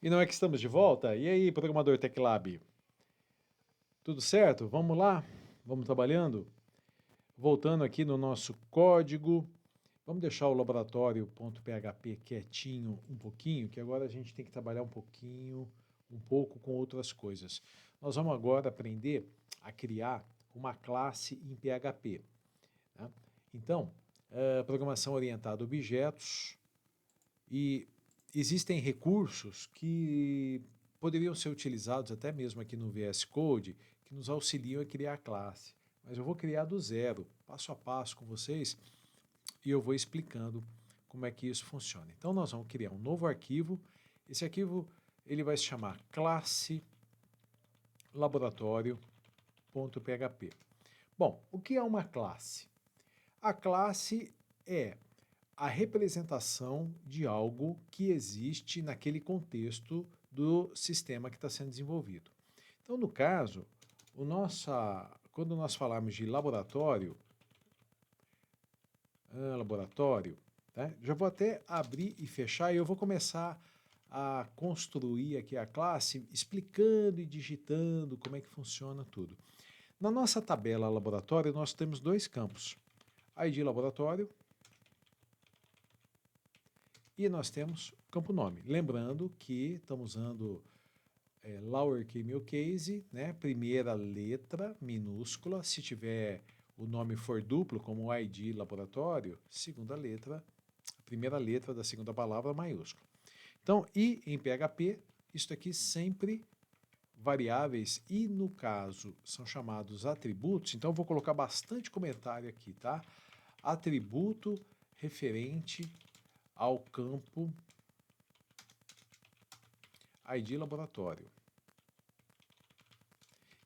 E não é que estamos de volta? E aí, programador TechLab? Tudo certo? Vamos lá? Vamos trabalhando? Voltando aqui no nosso código, vamos deixar o laboratório.php quietinho um pouquinho, que agora a gente tem que trabalhar um pouco com outras coisas. Nós vamos agora aprender a criar uma classe em PHP. Né? Então, programação orientada a objetos, e existem recursos que poderiam ser utilizados até mesmo aqui no VS Code, que nos auxiliam a criar a classe. Mas eu vou criar do zero, passo a passo com vocês, e eu vou explicando como é que isso funciona. Então nós vamos criar um novo arquivo. Esse arquivo ele vai se chamar classe laboratório.php. Bom, o que é uma classe? A classe é a representação de algo que existe naquele contexto do sistema que está sendo desenvolvido. Então, no caso, quando nós falarmos de laboratório, né, já vou até abrir e fechar e eu vou começar a construir aqui a classe explicando e digitando como é que funciona tudo. Na nossa tabela laboratório, nós temos dois campos, ID laboratório e nós temos o campo nome. Lembrando que estamos usando lowercase, né? Primeira letra minúscula. Se tiver o nome for duplo, como o ID laboratório, segunda letra, primeira letra da segunda palavra maiúscula. Então, e em PHP, isso aqui sempre variáveis e no caso são chamados atributos. Então, eu vou colocar bastante comentário aqui, tá? Atributo referente ao campo ID laboratório.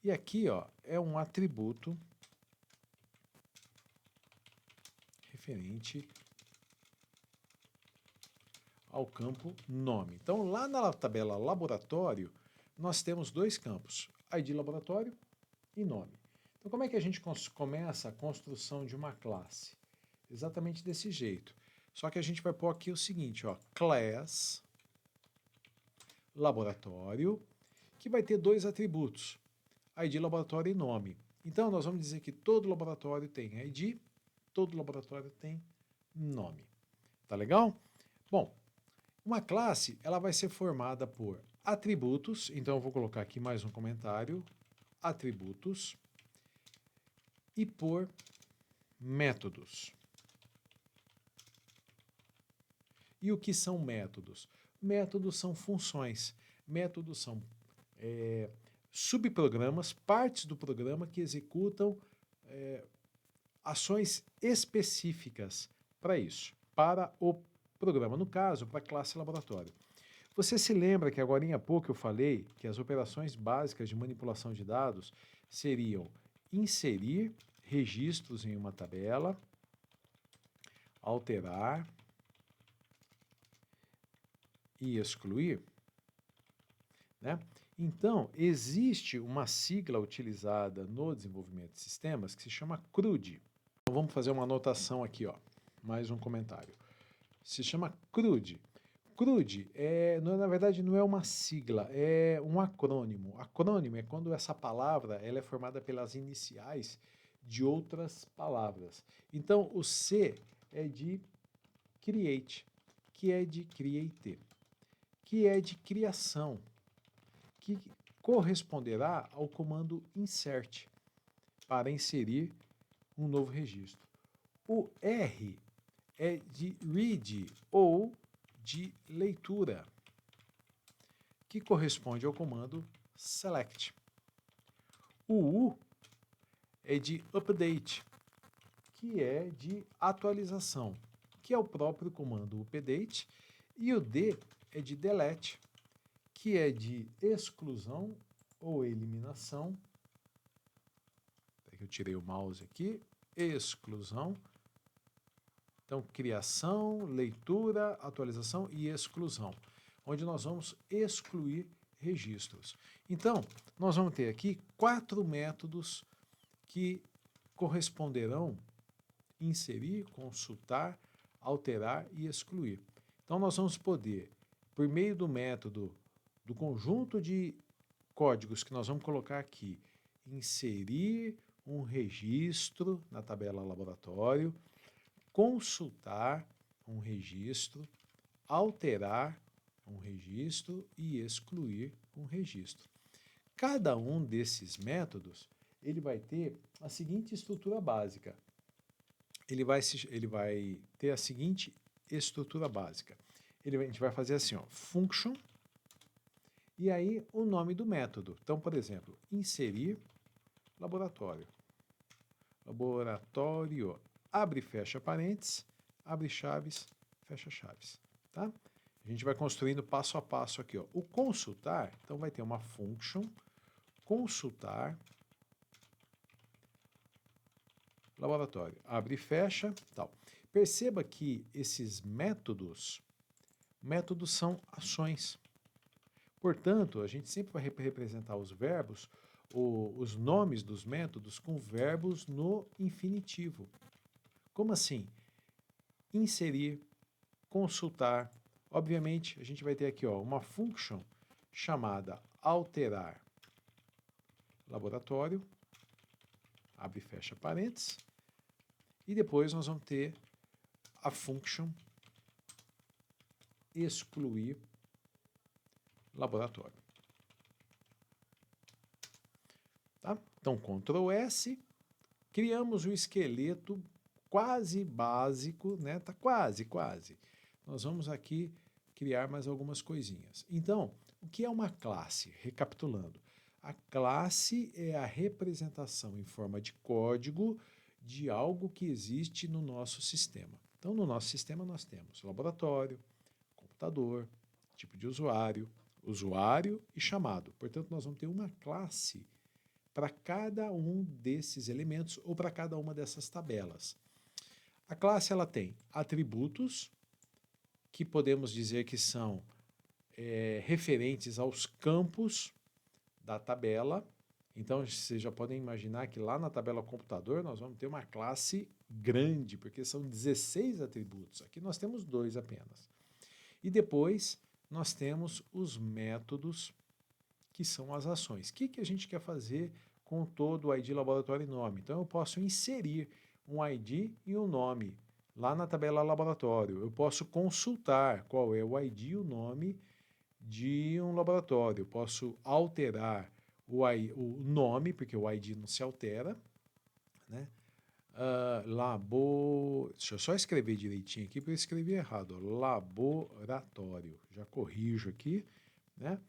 E aqui, ó, é um atributo referente ao campo nome. Então, lá na tabela laboratório, nós temos dois campos, ID laboratório e nome. Então, como é que a gente começa a construção de uma classe? Exatamente desse jeito. Só que a gente vai pôr aqui o seguinte, ó, class laboratório, que vai ter dois atributos, ID laboratório e nome. Então, nós vamos dizer que todo laboratório tem ID, todo laboratório tem nome. Tá legal? Bom, uma classe ela vai ser formada por atributos, então eu vou colocar aqui mais um comentário, atributos, e por métodos. E o que são métodos? Métodos são funções. Métodos são subprogramas, partes do programa que executam ações específicas para isso, para o programa, no caso, para a classe laboratório. Você se lembra que agora há pouco eu falei que as operações básicas de manipulação de dados seriam inserir registros em uma tabela, alterar e excluir, né? Então, existe uma sigla utilizada no desenvolvimento de sistemas que se chama CRUD. Então, vamos fazer uma anotação aqui, ó. Mais um comentário. Se chama CRUD. CRUD, na verdade, não é uma sigla, é um acrônimo. Acrônimo é quando essa palavra ela é formada pelas iniciais de outras palavras. Então, o C é de create, que é de create, que é de criação, que corresponderá ao comando insert, para inserir um novo registro. O R é de read ou de leitura, que corresponde ao comando select. O U é de update, que é de atualização, que é o próprio comando update, e o D é de delete, que é de exclusão ou eliminação. Eu tirei o mouse aqui, exclusão. Então, criação, leitura, atualização e exclusão, onde nós vamos excluir registros. Então, nós vamos ter aqui 4 métodos que corresponderão inserir, consultar, alterar e excluir. Então, nós vamos poder, por meio do método do conjunto de códigos que nós vamos colocar aqui, inserir um registro na tabela laboratório, consultar um registro, alterar um registro e excluir um registro. Cada um desses métodos, ele vai ter a seguinte estrutura básica. Ele vai ter a seguinte estrutura básica. A gente vai fazer assim, ó, function, e aí o nome do método. Então, por exemplo, inserir laboratório. Laboratório, abre e fecha parênteses, abre chaves, fecha chaves, tá? A gente vai construindo passo a passo aqui, ó. O consultar, então vai ter uma function, consultar, laboratório, abre e fecha, tal. Perceba que esses métodos são ações. Portanto, a gente sempre vai representar os verbos, os nomes dos métodos com verbos no infinitivo. Como assim? Inserir, consultar. Obviamente, a gente vai ter aqui, ó, uma function chamada alterar laboratório, abre e fecha parênteses, e depois nós vamos ter a function excluir laboratório. Tá? Então, Ctrl S, criamos o esqueleto quase básico, né? Tá quase. Nós vamos aqui criar mais algumas coisinhas. Então, o que é uma classe? Recapitulando, a classe é a representação em forma de código de algo que existe no nosso sistema. Então, no nosso sistema nós temos laboratório, computador, tipo de usuário, usuário e chamado. Portanto, nós vamos ter uma classe para cada um desses elementos ou para cada uma dessas tabelas. A classe ela tem atributos, que podemos dizer que são referentes aos campos da tabela. Então, vocês já podem imaginar que lá na tabela computador nós vamos ter uma classe grande, porque são 16 atributos. Aqui nós temos 2 apenas. E depois nós temos os métodos, que são as ações. O que a gente quer fazer com todo o ID, laboratório e nome? Então, eu posso inserir um ID e um nome lá na tabela laboratório. Eu posso consultar qual é o ID e o nome de um laboratório. Eu posso alterar o nome, porque o ID não se altera, né? Deixa eu só escrever direitinho aqui, porque eu escrevi errado. Laboratório. Já corrijo aqui, né?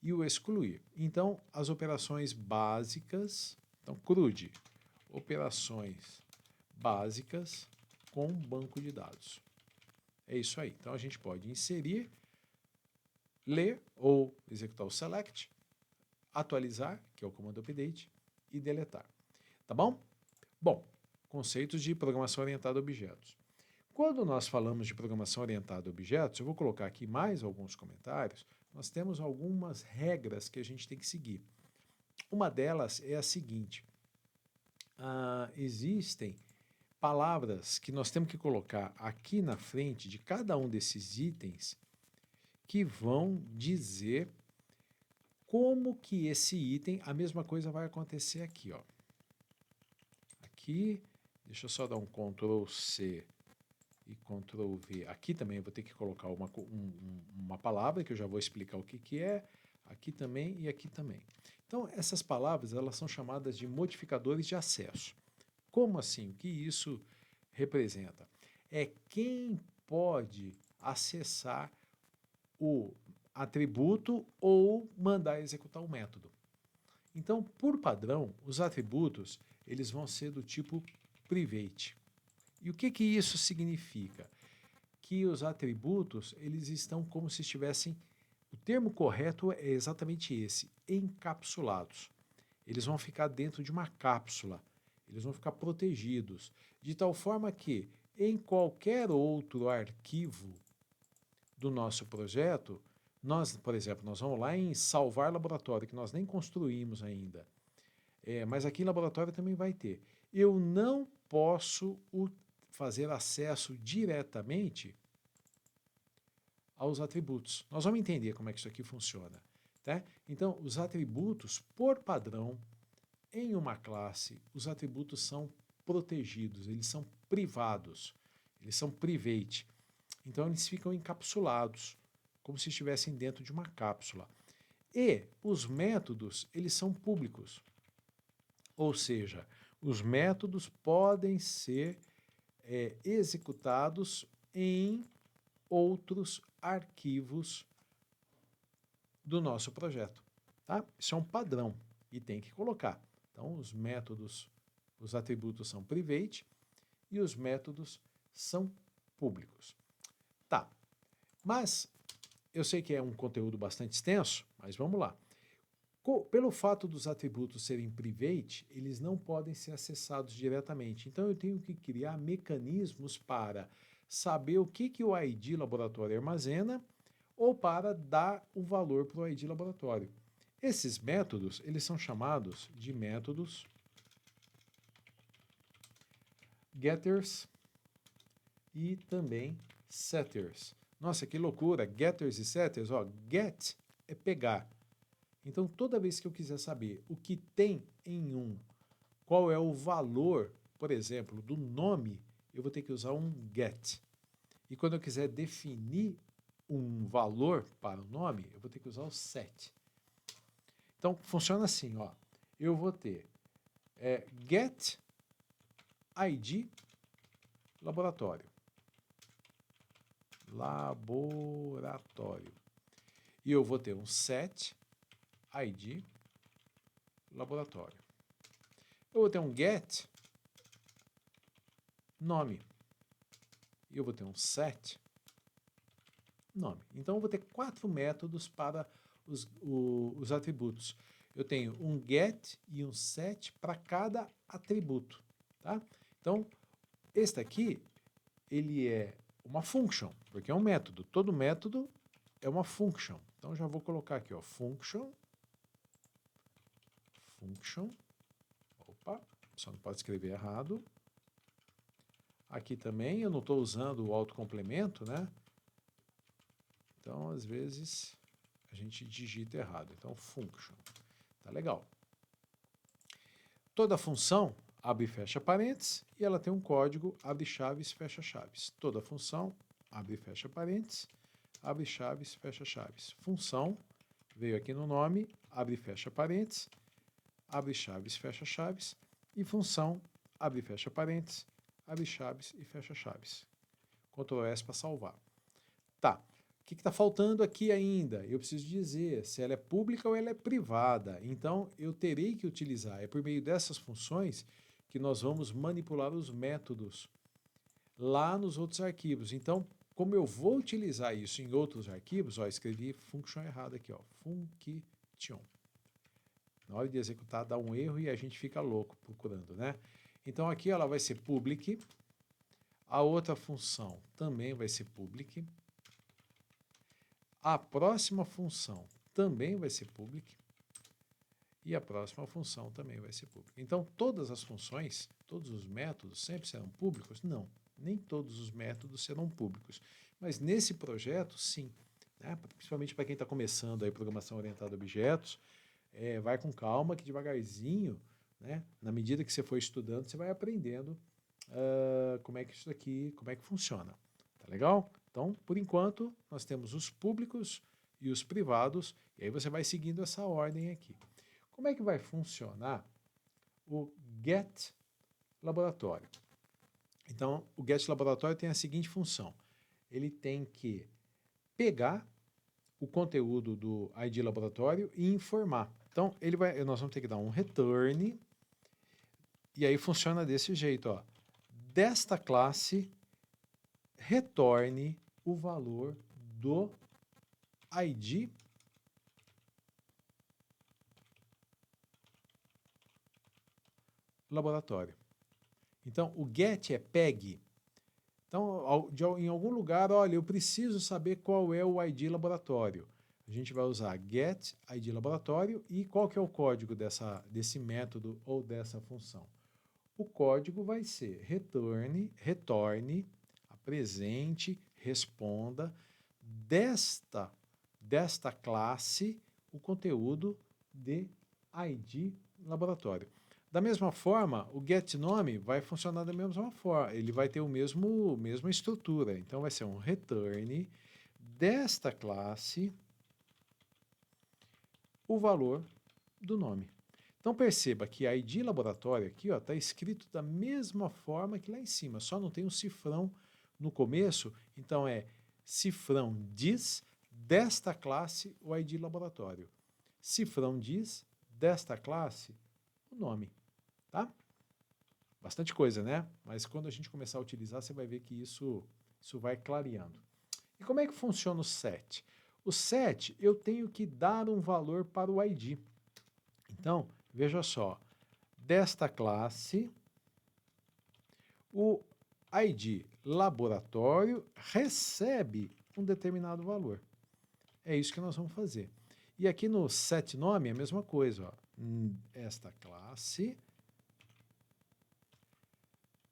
E o excluir. Então, as operações básicas, então, CRUD, operações básicas com banco de dados. É isso aí. Então, a gente pode inserir, ler ou executar o select, atualizar, que é o comando update, e deletar. Tá bom? Bom, conceitos de programação orientada a objetos. Quando nós falamos de programação orientada a objetos, eu vou colocar aqui mais alguns comentários, nós temos algumas regras que a gente tem que seguir. Uma delas é a seguinte, existem palavras que nós temos que colocar aqui na frente de cada um desses itens que vão dizer como que esse item, a mesma coisa vai acontecer aqui, ó. Aqui, deixa eu só dar um Ctrl C e Ctrl V. Aqui também eu vou ter que colocar uma palavra que eu já vou explicar o que é, aqui também e aqui também. Então, essas palavras, elas são chamadas de modificadores de acesso. Como assim? O que isso representa? É quem pode acessar o atributo ou mandar executar o método. Então, por padrão, os atributos eles vão ser do tipo private. E o que isso significa? Que os atributos eles estão como se estivessem, o termo correto é exatamente esse, encapsulados. Eles vão ficar dentro de uma cápsula, eles vão ficar protegidos, de tal forma que em qualquer outro arquivo do nosso projeto, nós, por exemplo, nós vamos lá em salvar laboratório, que nós nem construímos ainda. Mas aqui em laboratório também vai ter. Eu não posso fazer acesso diretamente aos atributos. Nós vamos entender como é que isso aqui funciona. Tá? Então, os atributos, por padrão, em uma classe, os atributos são protegidos, eles são privados, eles são private. Então, eles ficam encapsulados, como se estivessem dentro de uma cápsula. E os métodos, eles são públicos. Ou seja, os métodos podem ser executados em outros arquivos do nosso projeto. Tá? Isso é um padrão e tem que colocar. Então, os métodos, os atributos são private e os métodos são públicos. Tá, mas eu sei que é um conteúdo bastante extenso, mas vamos lá. Pelo fato dos atributos serem private, eles não podem ser acessados diretamente. Então, eu tenho que criar mecanismos para saber o que o ID laboratório armazena ou para dar o valor para o ID laboratório. Esses métodos, eles são chamados de métodos getters e também setters. Nossa, que loucura! Getters e setters, ó, get é pegar. Então, toda vez que eu quiser saber o que tem em um, qual é o valor, por exemplo, do nome, eu vou ter que usar um get. E quando eu quiser definir um valor para o nome, eu vou ter que usar o set. Então, funciona assim, ó. Eu vou ter get ID laboratório. Laboratório. E eu vou ter um set ID laboratório. Eu vou ter um get nome. E eu vou ter um set nome. Então, eu vou ter 4 métodos para os atributos. Eu tenho um get e um set para cada atributo. Tá? Então, este aqui, ele é uma function, porque é um método. Todo método é uma function. Então, já vou colocar aqui, ó, function. Opa, só não pode escrever errado. Aqui também eu não estou usando o autocomplemento, né? Então, às vezes, a gente digita errado. Então, function. Tá legal. Toda função abre e fecha parênteses e ela tem um código abre chaves, fecha chaves. Toda função abre e fecha parênteses, abre chaves, fecha chaves. Função veio aqui no nome, abre e fecha parênteses, abre chaves, fecha chaves. E função abre e fecha parênteses, abre chaves e fecha chaves. Ctrl S para salvar. Tá. O que está faltando aqui ainda? Eu preciso dizer se ela é pública ou ela é privada. Então, eu terei que utilizar. É por meio dessas funções que nós vamos manipular os métodos lá nos outros arquivos. Então, como eu vou utilizar isso em outros arquivos, ó, escrevi function errado aqui, ó, function. Na hora de executar dá um erro e a gente fica louco procurando, né? Então, aqui ela vai ser public. A outra função também vai ser public. A próxima função também vai ser public e a próxima função também vai ser pública. Então, todas as funções, todos os métodos sempre serão públicos? Não, nem todos os métodos serão públicos. Mas nesse projeto, sim. Né? Principalmente para quem está começando aí programação orientada a objetos, vai com calma que devagarzinho, né? Na medida que você for estudando, você vai aprendendo como é que isso aqui, como é que funciona. Tá legal? Então, por enquanto, nós temos os públicos e os privados, e aí você vai seguindo essa ordem aqui. Como é que vai funcionar o get laboratório? Então, o get laboratório tem a seguinte função. Ele tem que pegar o conteúdo do ID laboratório e informar. Então, nós vamos ter que dar um return, e aí funciona desse jeito, ó. Desta classe, retorne o valor do ID laboratório. Então, o get é pegue. Então, em algum lugar, olha, eu preciso saber qual é o ID laboratório. A gente vai usar get ID laboratório e qual que é o código desse método ou dessa função. O código vai ser retorne, apresente, responda desta classe o conteúdo de ID laboratório. Da mesma forma, o getNome vai funcionar da mesma forma, ele vai ter mesma estrutura. Então, vai ser um return desta classe o valor do nome. Então, perceba que ID laboratório aqui está escrito da mesma forma que lá em cima, só não tem um cifrão no começo, então é cifrão diz desta classe o ID laboratório. Cifrão diz desta classe o nome, tá? Bastante coisa, né? Mas quando a gente começar a utilizar, você vai ver que isso vai clareando. E como é que funciona o set? O set, eu tenho que dar um valor para o ID. Então, veja só, desta classe, o ID laboratório recebe um determinado valor. É isso que nós vamos fazer. E aqui no setNome é a mesma coisa. Ó. Esta classe,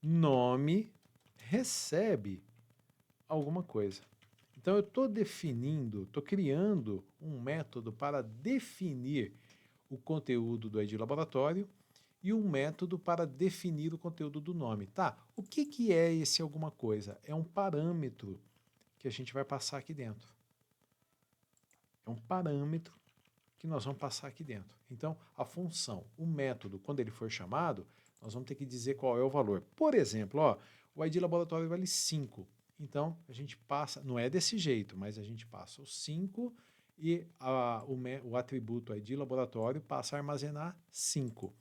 nome, recebe alguma coisa. Então eu estou definindo, estou criando um método para definir o conteúdo do ID laboratório e um método para definir o conteúdo do nome. Tá, o que é esse alguma coisa? É um parâmetro que a gente vai passar aqui dentro. É um parâmetro que nós vamos passar aqui dentro. Então, a função, o método, quando ele for chamado, nós vamos ter que dizer qual é o valor. Por exemplo, ó, o ID laboratório vale 5. Então, a gente passa, não é desse jeito, mas a gente passa o 5 e o atributo ID laboratório passa a armazenar 5.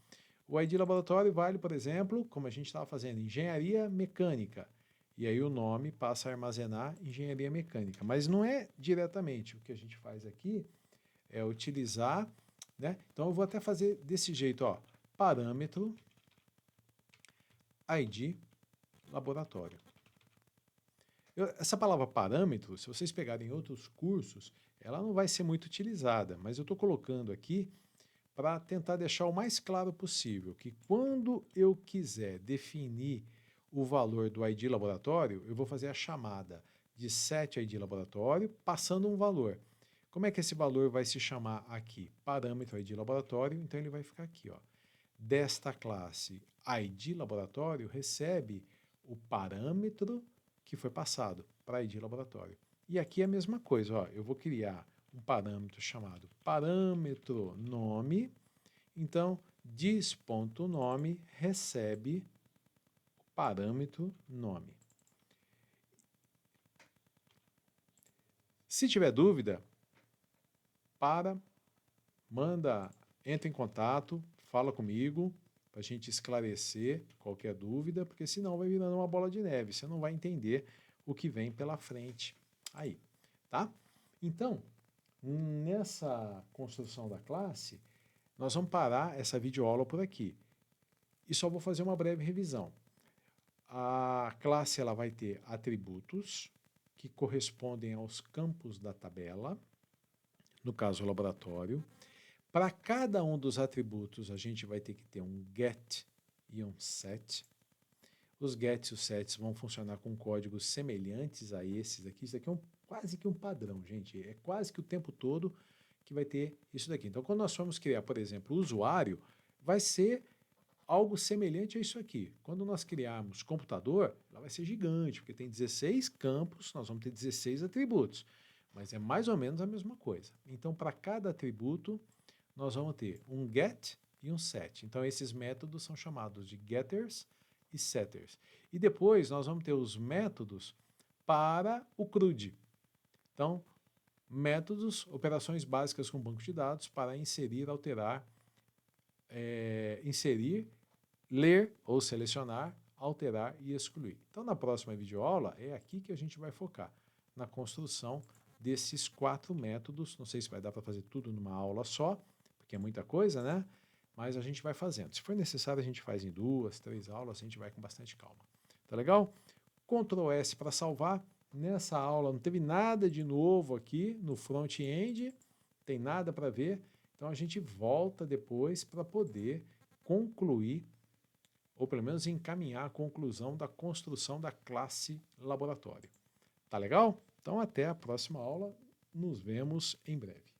O ID laboratório vale, por exemplo, como a gente estava fazendo, engenharia mecânica. E aí o nome passa a armazenar engenharia mecânica. Mas não é diretamente. O que a gente faz aqui é utilizar, né? Então eu vou até fazer desse jeito, ó, parâmetro ID laboratório. Essa palavra parâmetro, se vocês pegarem outros cursos, ela não vai ser muito utilizada, mas eu estou colocando aqui para tentar deixar o mais claro possível que quando eu quiser definir o valor do ID laboratório, eu vou fazer a chamada de setID laboratório passando um valor. Como é que esse valor vai se chamar aqui? Parâmetro ID laboratório, então ele vai ficar aqui, ó. Desta classe ID laboratório recebe o parâmetro que foi passado para ID laboratório. E aqui é a mesma coisa, ó, eu vou criar um parâmetro chamado parâmetro nome, então diz.nome recebe o parâmetro nome. Se tiver dúvida, entra em contato, fala comigo, para a gente esclarecer qualquer dúvida, porque senão vai virando uma bola de neve, você não vai entender o que vem pela frente aí, tá? Então, nessa construção da classe, nós vamos parar essa videoaula por aqui. E só vou fazer uma breve revisão. A classe ela vai ter atributos que correspondem aos campos da tabela, no caso o laboratório. Para cada um dos atributos, a gente vai ter que ter um get e um set. Os gets e os sets vão funcionar com códigos semelhantes a esses aqui. Isso aqui é quase que um padrão, gente. É quase que o tempo todo que vai ter isso daqui. Então, quando nós formos criar, por exemplo, o usuário, vai ser algo semelhante a isso aqui. Quando nós criarmos computador, ela vai ser gigante, porque tem 16 campos, nós vamos ter 16 atributos. Mas é mais ou menos a mesma coisa. Então, para cada atributo, nós vamos ter um get e um set. Então, esses métodos são chamados de getters e setters. E depois, nós vamos ter os métodos para o CRUD. Então, métodos, operações básicas com banco de dados para inserir, alterar, inserir, ler ou selecionar, alterar e excluir. Então, na próxima videoaula, é aqui que a gente vai focar, na construção desses 4 métodos. Não sei se vai dar para fazer tudo numa aula só, porque é muita coisa, né? Mas a gente vai fazendo. Se for necessário, a gente faz em 2, 3 aulas, a gente vai com bastante calma. Tá legal? Ctrl S para salvar. Nessa aula não teve nada de novo aqui no front-end, tem nada para ver. Então a gente volta depois para poder concluir, ou pelo menos encaminhar a conclusão da construção da classe laboratório. Tá legal? Então até a próxima aula, nos vemos em breve.